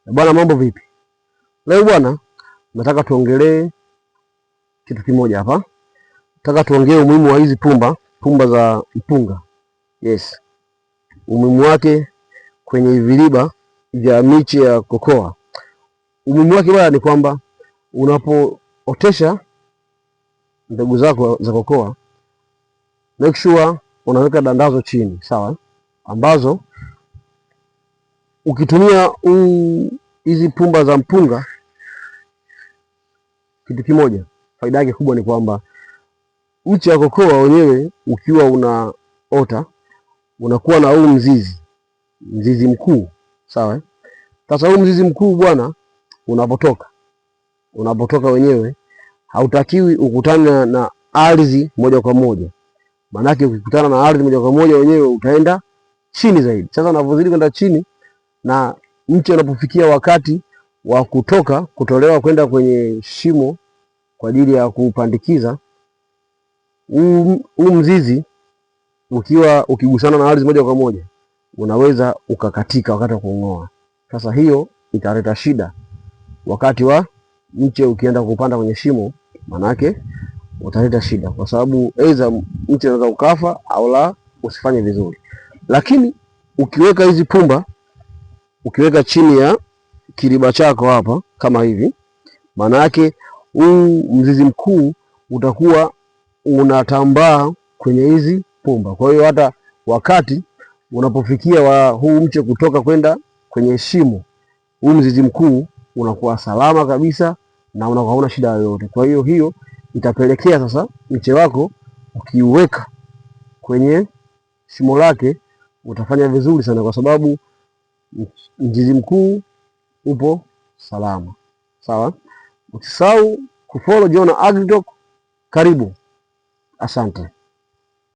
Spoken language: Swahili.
Bwana, mambo vipi? Leo bwana, nataka tuongelee kitu kimoja hapa. Nataka tuongee umuhimu wa hizi pumba za mpunga. Yes. Umuhimu wake kwenye viriba vya miche ya kokoa. Umuhimu wake bwana ni kwamba unapootesha mbegu zako za kokoa, make sure unaweka dandazo chini, sawa? Ambazo ukitumia hizi pumba za mpunga, kitu kimoja, faida yake kubwa ni kwamba mche wa kokoa wenyewe ukiwa unaota unakuwa na huu mzizi mkuu, sawa? Sasa huu mzizi mkuu bwana, unapotoka wenyewe hautakiwi ukutane na ardhi moja kwa moja, maanake ukikutana na ardhi moja kwa moja wenyewe utaenda chini zaidi. Sasa unavyozidi kwenda chini na mche unapofikia wakati wa kutolewa kwenda kwenye shimo kwa ajili ya kupandikiza, huu mzizi ukigusana na ardhi moja kwa moja unaweza ukakatika wakati wa kung'oa. Sasa hiyo italeta shida wakati wa mche ukienda kupanda kwenye shimo, manake utaleta shida, kwa sababu aidha mche unaweza ukafa au la usifanye vizuri. Lakini ukiweka hizi pumba, ukiweka chini ya kiriba chako hapa kama hivi, manake huu mzizi mkuu utakuwa unatambaa kwenye hizi pumba. Kwa hiyo hata wakati unapofikia wa huu mche kutoka kwenda kwenye shimo, huu mzizi mkuu unakuwa salama kabisa na unakuwa huna shida yoyote. Kwa hiyo hiyo itapelekea sasa mche wako ukiuweka kwenye shimo lake utafanya vizuri sana, kwa sababu mzizi mkuu upo salama. Sawa? Usisahau kufollow Jona Agritalk. Karibu. Asante.